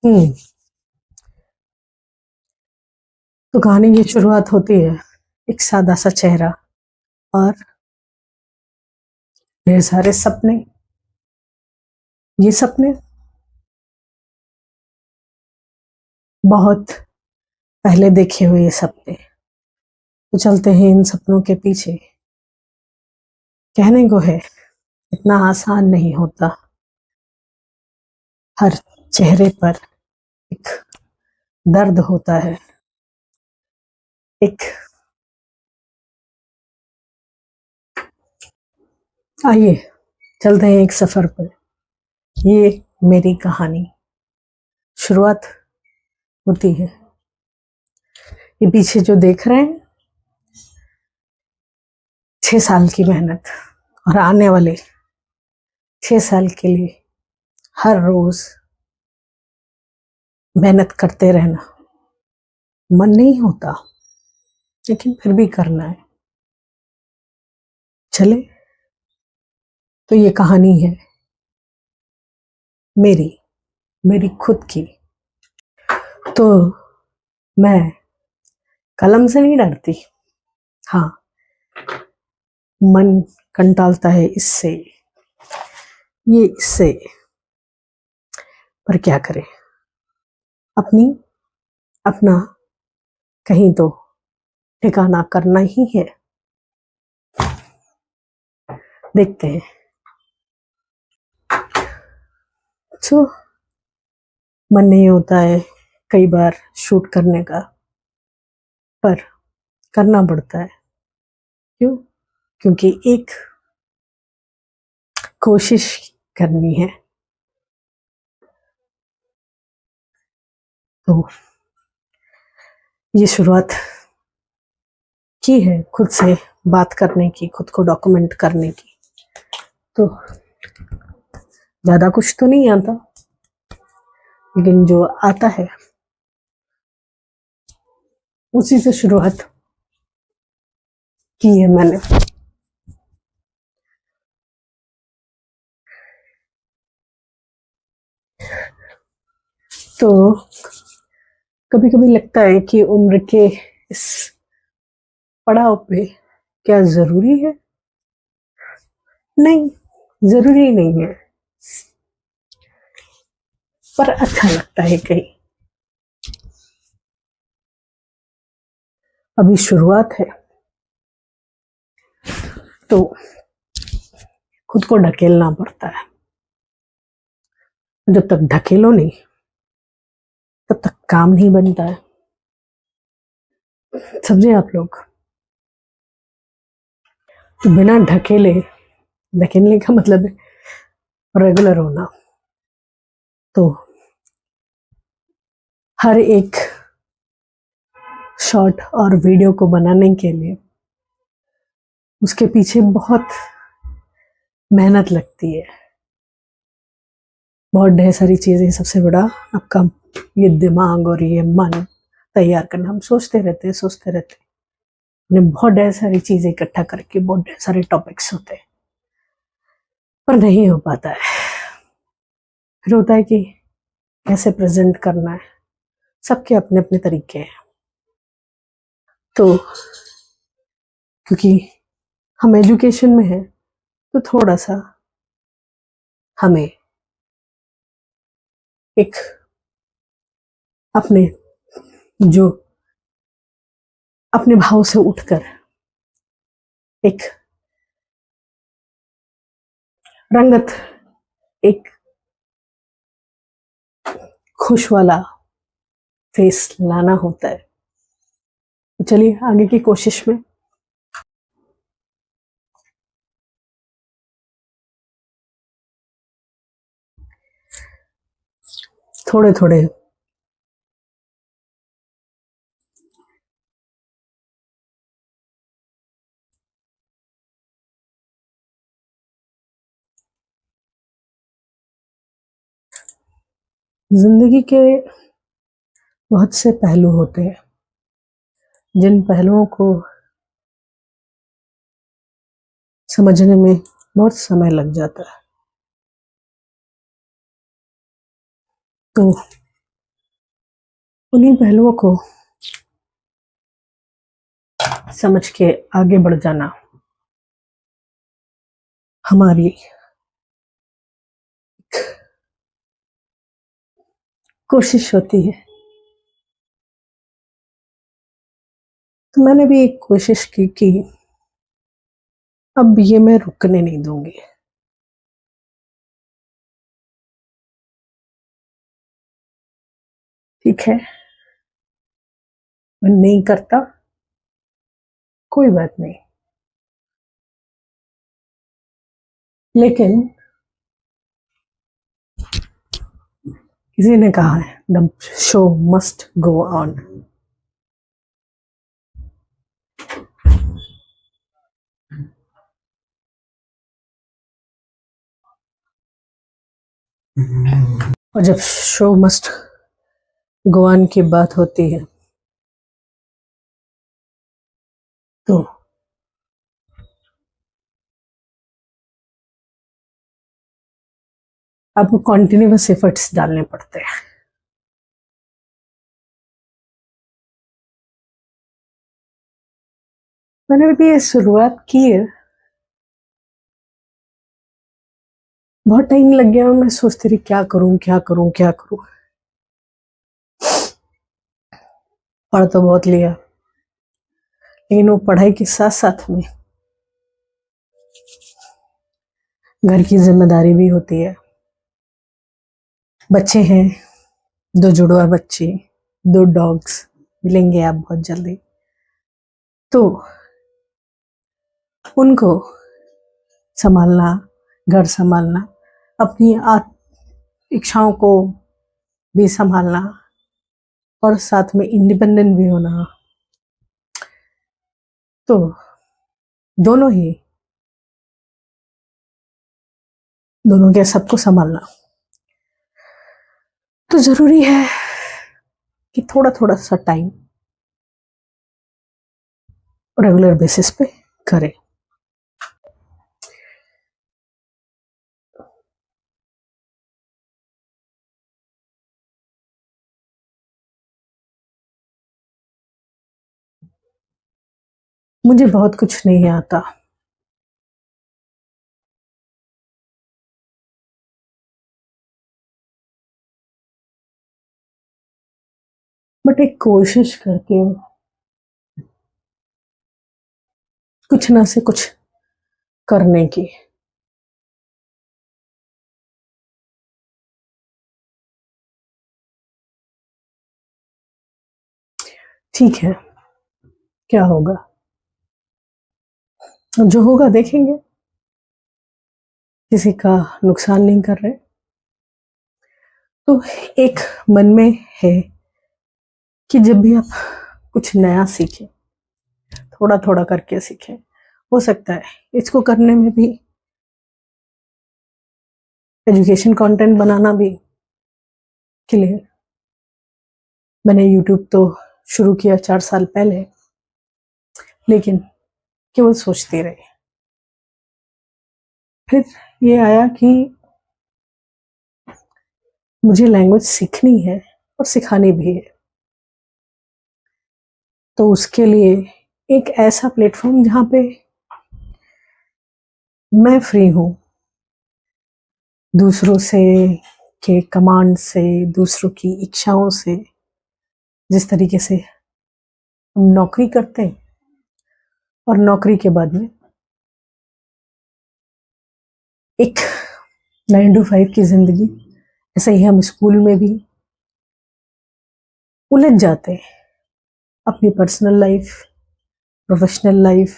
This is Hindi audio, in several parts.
हम्म। तो कहानी की शुरुआत होती है एक सादा सा चेहरा और ढेर सारे सपने। ये सपने बहुत पहले देखे हुए ये सपने। तो चलते हैं इन सपनों के पीछे। कहने को है इतना आसान नहीं होता। हर चेहरे पर एक दर्द होता है, एक। आइए चलते हैं एक सफर पर। ये मेरी कहानी शुरुआत होती है। ये पीछे जो देख रहे हैं 6 साल की मेहनत, और आने वाले 6 साल के लिए हर रोज मेहनत करते रहना। मन नहीं होता लेकिन फिर भी करना है। चले तो ये कहानी है मेरी मेरी खुद की। तो मैं कलम से नहीं डरती। हाँ, मन कंटालता है इससे, ये इससे। पर क्या करें, अपनी अपना कहीं तो ठिकाना करना ही है। देखते हैं। तो मन नहीं होता है कई बार शूट करने का, पर करना पड़ता है। क्यों? क्योंकि एक कोशिश करनी है। तो ये शुरुआत की है खुद से बात करने की, खुद को डॉक्यूमेंट करने की। तो ज्यादा कुछ तो नहीं आता, लेकिन जो आता है उसी से शुरुआत की है मैंने। तो कभी कभी लगता है कि उम्र के इस पड़ाव पे क्या जरूरी है? नहीं, जरूरी नहीं है, पर अच्छा लगता है कहीं। अभी शुरुआत है तो खुद को ढकेलना पड़ता है। जब तक ढकेलो नहीं तब तक काम नहीं बनता है। समझे आप लोग? तो बिना ढकेले, ढकेलने का मतलब है रेगुलर होना। तो हर एक शॉर्ट और वीडियो को बनाने के लिए उसके पीछे बहुत मेहनत लगती है, बहुत ढेर सारी चीजें। सबसे बड़ा आपका ये दिमाग और ये मन तैयार करना। हम सोचते रहते हैं, सोचते रहते हैं, उन्हें बहुत ढेर सारी चीजें इकट्ठा करके बहुत ढेर सारे टॉपिक्स होते हैं, पर नहीं हो पाता है। फिर होता है कि कैसे प्रेजेंट करना है। सबके अपने अपने तरीके हैं। तो क्योंकि हम एजुकेशन में हैं तो थोड़ा सा हमें एक अपने जो अपने भाव से उठकर एक रंगत, एक खुश वाला फेस लाना होता है। तो चलिए आगे की कोशिश में। थोड़े थोड़े जिंदगी के बहुत से पहलू होते हैं, जिन पहलुओं को समझने में बहुत समय लग जाता है। तो उन्हीं पहलुओं को समझ के आगे बढ़ जाना हमारी कोशिश होती है। तो मैंने भी एक कोशिश की कि अब ये मैं रुकने नहीं दूंगी। ठीक है, मैं नहीं करता, कोई बात नहीं, लेकिन किसी ने कहा है the show must go on. और जब शो मस्ट गो ऑन की बात होती है तो आपको कॉन्टिन्यूअस एफर्ट्स डालने पड़ते हैं। मैंने भी ये शुरुआत की है, बहुत टाइम लग गया। मैं सोचती रही क्या करूं क्या करूं क्या करूं। पढ़ तो बहुत लिया, लेकिन वो पढ़ाई के साथ साथ में घर की जिम्मेदारी भी होती है। बच्चे हैं, 2 जुड़वा बच्चे, 2 डॉग्स मिलेंगे आप बहुत जल्दी, तो उनको संभालना, घर संभालना, अपनी इच्छाओं को भी संभालना और साथ में इंडिपेंडेंट भी होना, तो दोनों के सबको संभालना तो जरूरी है कि थोड़ा थोड़ा सा टाइम रेगुलर बेसिस पे करें। मुझे बहुत कुछ नहीं आता, बट एक कोशिश करके कुछ ना से कुछ करने की। ठीक है, क्या होगा जो होगा देखेंगे, किसी का नुकसान नहीं कर रहे। तो एक मन में है कि जब भी आप कुछ नया सीखें, थोड़ा थोड़ा करके सीखें, हो सकता है इसको करने में भी एजुकेशन कंटेंट बनाना भी क्लियर। मैंने यूट्यूब तो शुरू किया 4 साल पहले, लेकिन केवल सोचती रही। फिर ये आया कि मुझे लैंग्वेज सीखनी है और सिखानी भी है, तो उसके लिए एक ऐसा प्लेटफॉर्म जहाँ पे मैं फ्री हूँ, दूसरों से के कमांड से, दूसरों की इच्छाओं से, जिस तरीके से हम नौकरी करते हैं और नौकरी के बाद में एक 9 to 5 की जिंदगी, ऐसा ही हम स्कूल में भी उलझ जाते हैं। अपनी पर्सनल लाइफ, प्रोफेशनल लाइफ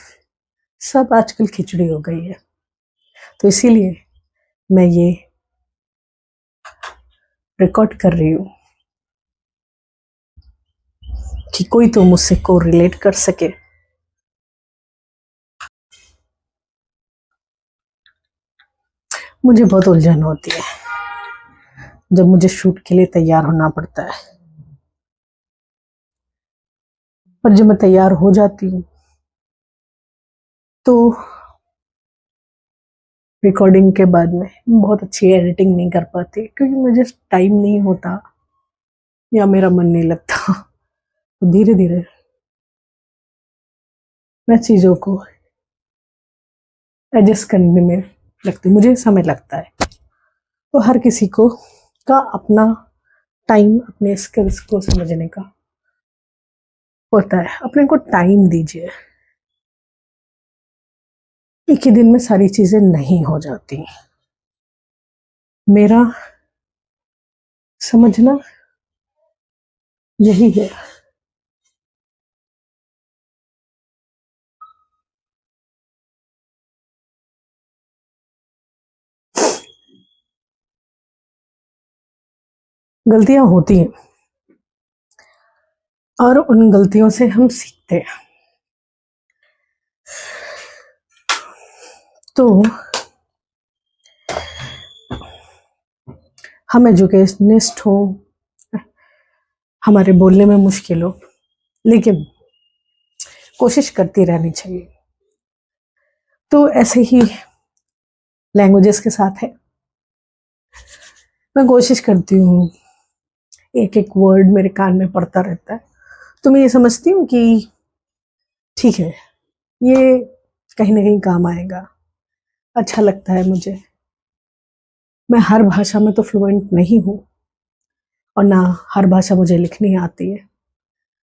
सब आजकल खिचड़ी हो गई है। तो इसीलिए मैं ये रिकॉर्ड कर रही हूँ कि कोई तो मुझसे को रिलेट कर सके। मुझे बहुत उलझन होती है जब मुझे शूट के लिए तैयार होना पड़ता है, पर जब मैं तैयार हो जाती हूँ तो रिकॉर्डिंग के बाद में बहुत अच्छी एडिटिंग नहीं कर पाती, क्योंकि मुझे टाइम नहीं होता। या मेरा मन नहीं लगता, तो धीरे धीरे मैं चीज़ों को एडजस्ट करने में लगती, मुझे समय लगता है। तो हर किसी को का अपना टाइम अपने स्किल्स को समझने का होता है। अपने को टाइम दीजिए, एक ही दिन में सारी चीजें नहीं हो जाती। मेरा समझना यही है। गलतियां होती हैं और उन गलतियों से हम सीखते हैं। तो हम एजुकेशनिस्ट हो, हमारे बोलने में मुश्किल हो, लेकिन कोशिश करती रहनी चाहिए। तो ऐसे ही लैंग्वेजेस के साथ है, मैं कोशिश करती हूँ, एक एक वर्ड मेरे कान में पड़ता रहता है, तो मैं ये समझती हूँ कि ठीक है, ये कहीं ना कहीं काम आएगा, अच्छा लगता है मुझे। मैं हर भाषा में तो फ्लुएंट नहीं हूँ, और ना हर भाषा मुझे लिखनी आती है,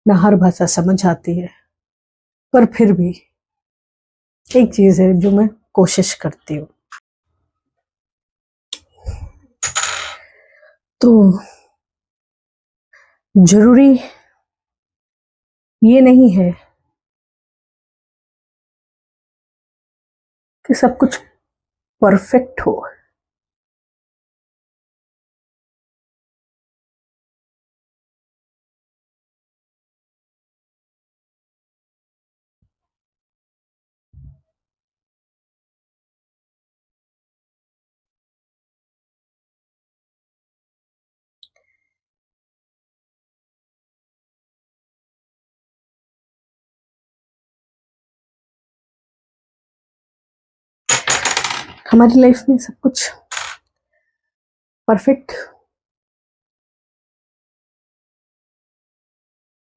ना हर भाषा समझ आती है, पर फिर भी एक चीज़ है जो मैं कोशिश करती हूँ। तो जरूरी ये नहीं है कि सब कुछ परफेक्ट हो। हमारी लाइफ में सब कुछ परफेक्ट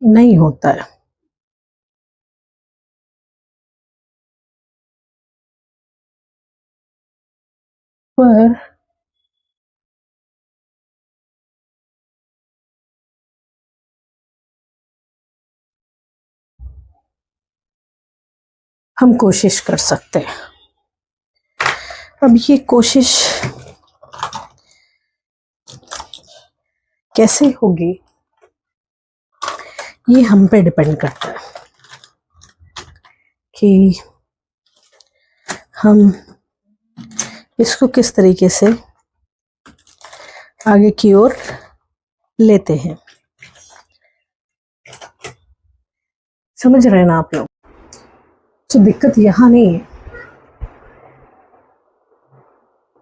नहीं होता है, पर हम कोशिश कर सकते हैं। अब ये कोशिश कैसे होगी, ये हम पे डिपेंड करता है कि हम इसको किस तरीके से आगे की ओर लेते हैं। समझ रहे हैं ना आप लोग? तो दिक्कत यहाँ नहीं है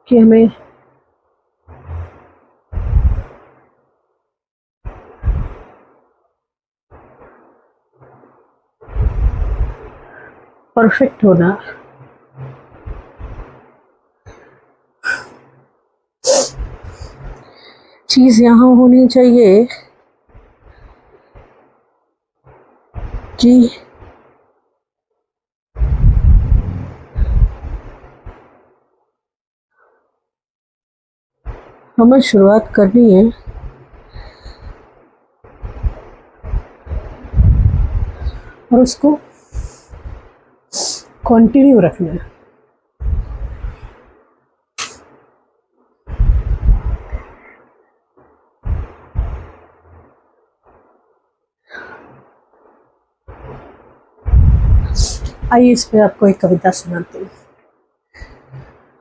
कि हमें परफेक्ट होना, चीज यहाँ होनी चाहिए कि हमें शुरुआत करनी है और उसको कंटिन्यू रखना है। आइए इस पे आपको एक कविता सुनाती हूँ।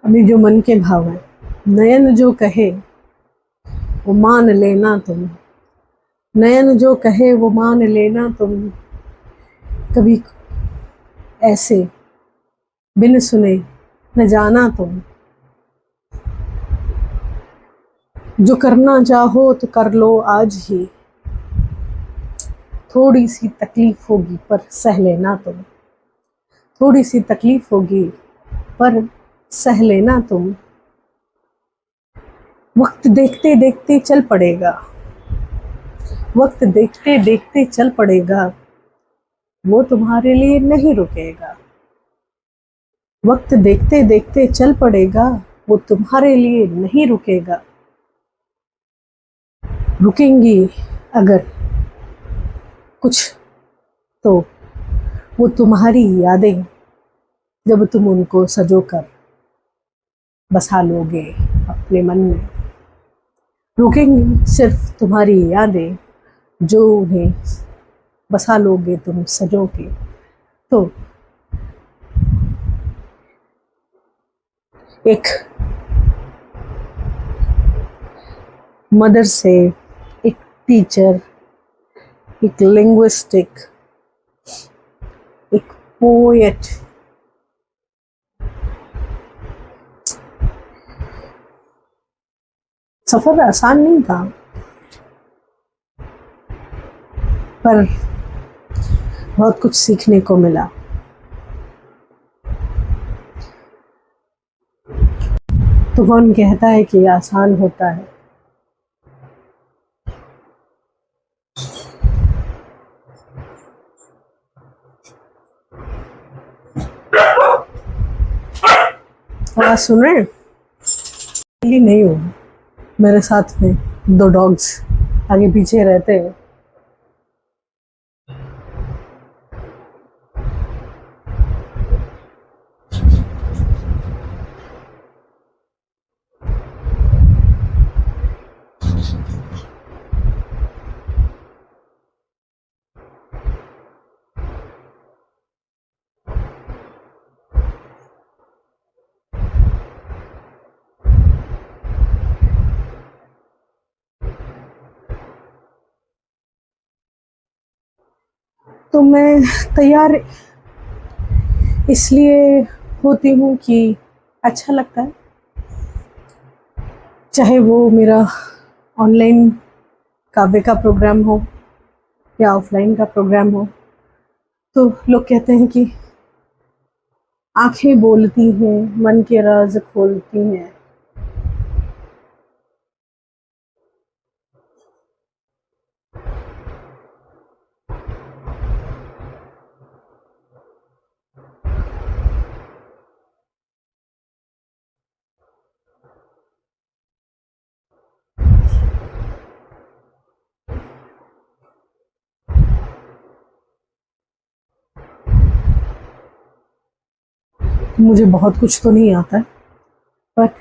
अभी जो मन के भाव है, नयन जो कहे वो मान लेना तुम, नयन जो कहे वो मान लेना तुम, कभी ऐसे बिन सुने न जाना तुम, जो करना चाहो तो कर लो आज ही, थोड़ी सी तकलीफ होगी पर सह लेना तुम, थोड़ी सी तकलीफ होगी पर सह लेना तुम, वक्त देखते देखते चल पड़ेगा, वक्त देखते देखते चल पड़ेगा, वो तुम्हारे लिए नहीं रुकेगा। वक्त देखते देखते चल पड़ेगा, वो तुम्हारे लिए नहीं रुकेगा। रुकेंगी अगर कुछ तो वो तुम्हारी यादें, जब तुम उनको सजोकर बसा लोगे अपने मन में। रुकेंगी सिर्फ तुम्हारी यादें, जो उन्हें बसा लोगे तुम सजो के। तो एक मदर से, एक टीचर, एक लिंग्विस्टिक, एक पोएट, सफर आसान नहीं था, पर बहुत कुछ सीखने को मिला। तो कौन कहता है कि आसान होता है? आवाज सुन रहे हैं? नहीं हो, मेरे साथ में दो डॉग्स आगे पीछे रहते हैं। तो मैं तैयार इसलिए होती हूँ कि अच्छा लगता है, चाहे वो मेरा ऑनलाइन काव्य का प्रोग्राम हो या ऑफलाइन का प्रोग्राम हो। तो लोग कहते हैं कि आंखें बोलती हैं, मन के राज खोलती हैं। मुझे बहुत कुछ तो नहीं आता है, बट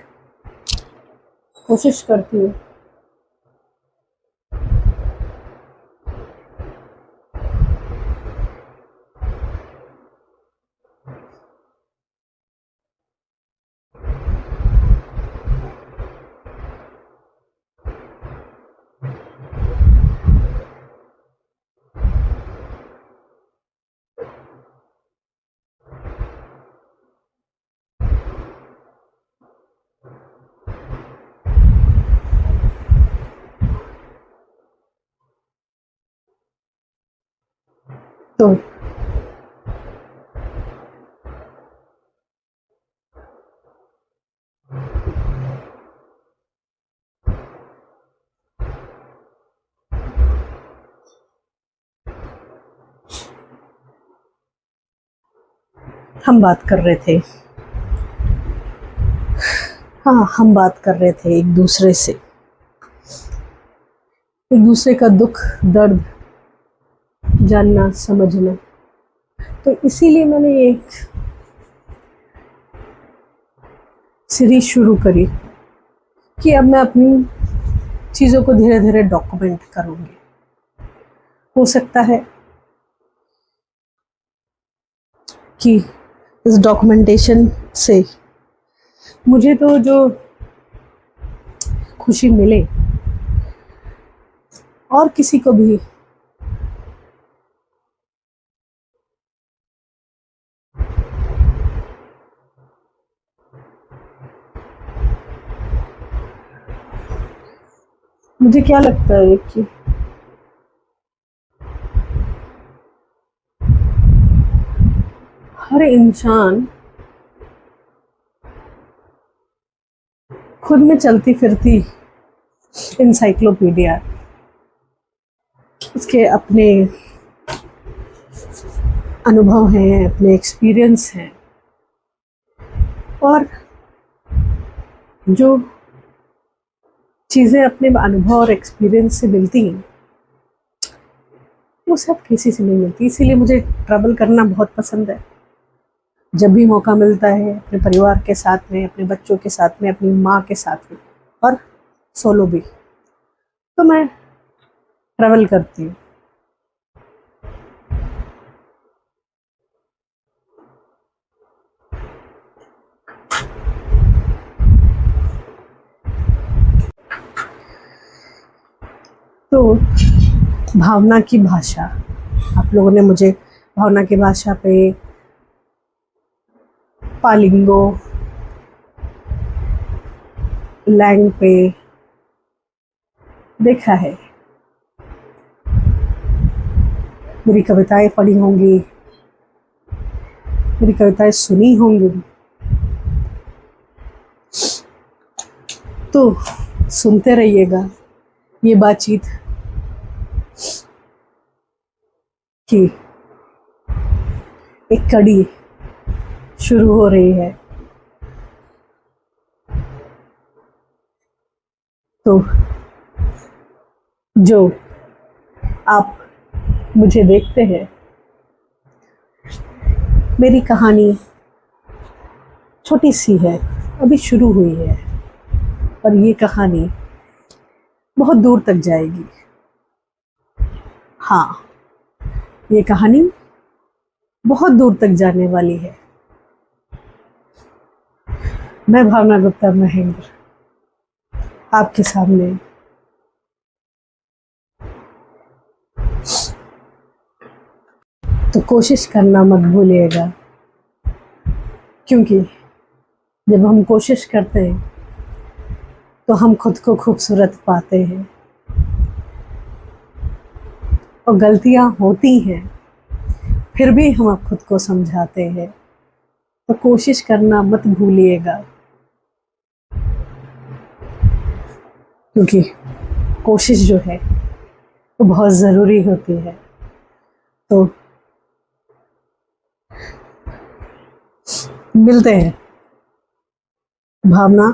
कोशिश करती हूँ। तो हम बात कर रहे थे, हाँ हम बात कर रहे थे एक दूसरे से, एक दूसरे का दुख दर्द जानना समझना। तो इसीलिए मैंने एक सीरीज शुरू करी कि अब मैं अपनी चीज़ों को धीरे धीरे डॉक्यूमेंट करूँगी। हो सकता है कि इस डॉक्यूमेंटेशन से मुझे तो जो खुशी मिले और किसी को भी मुझे क्या लगता है कि हर इंसान खुद में चलती फिरती इंसाइक्लोपीडिया। इसके अपने अनुभव हैं, अपने एक्सपीरियंस हैं, और जो चीज़ें अपने अनुभव और एक्सपीरियंस से मिलती हैं वो सब किसी से नहीं मिलती। इसीलिए मुझे ट्रैवल करना बहुत पसंद है। जब भी मौका मिलता है अपने परिवार के साथ में, अपने बच्चों के साथ में, अपनी माँ के साथ में, और सोलो भी, तो मैं ट्रैवल करती हूँ। तो भावना की भाषा, आप लोगों ने मुझे भावना की भाषा पे, पालिंगो, लैंग पे देखा है। मेरी कविताएं पढ़ी होंगी, मेरी कविताएं सुनी होंगी, तो सुनते रहिएगा ये बातचीत की एक कड़ी शुरू हो रही है। तो जो आप मुझे देखते हैं, मेरी कहानी छोटी सी है, अभी शुरू हुई है, और ये कहानी बहुत दूर तक जाएगी। हाँ, ये कहानी बहुत दूर तक जाने वाली है। मैं भावना गुप्ता महेंद्र आपके सामने तो कोशिश करना मत भूलिएगा, क्योंकि जब हम कोशिश करते हैं तो हम खुद को खूबसूरत पाते हैं, और गलतियां होती हैं फिर भी हम खुद को समझाते हैं। तो कोशिश करना मत भूलिएगा, क्योंकि कोशिश जो है वो बहुत ज़रूरी होती है। तो मिलते हैं। भावना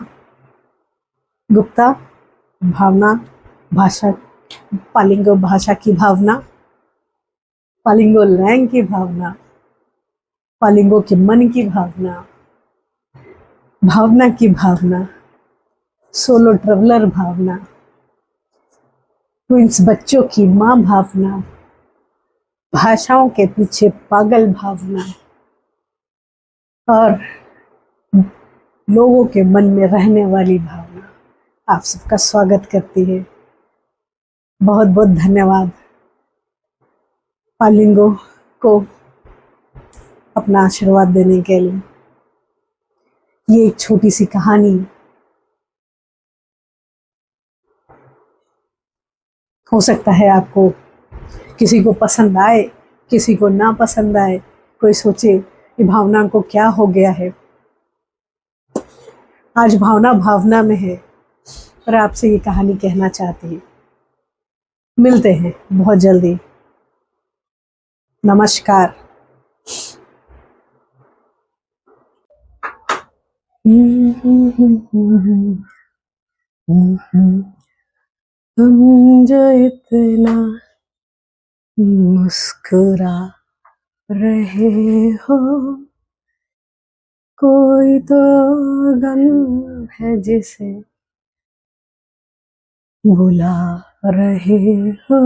गुप्ता, भावना भाषा, पालिंगो भाषा की भावना, पालिंगो लैंग की भावना, पालिंगो के मन की भावना, भावना की भावना, सोलो ट्रैवलर भावना, ट्विंस बच्चों की माँ भावना, भाषाओं के पीछे पागल भावना, और लोगों के मन में रहने वाली भावना आप सबका स्वागत करती है। बहुत बहुत धन्यवाद पालिंगो को अपना आशीर्वाद देने के लिए। ये एक छोटी सी कहानी हो सकता है आपको किसी को पसंद आए, किसी को ना पसंद आए, कोई सोचे कि भावना को क्या हो गया है। आज भावना भावना में है, पर आपसे ये कहानी कहना चाहती है। मिलते हैं बहुत जल्दी। नमस्कार। तुम जो इतना मुस्कुरा रहे हो, कोई तो गम है जिसे बुला रहे हो।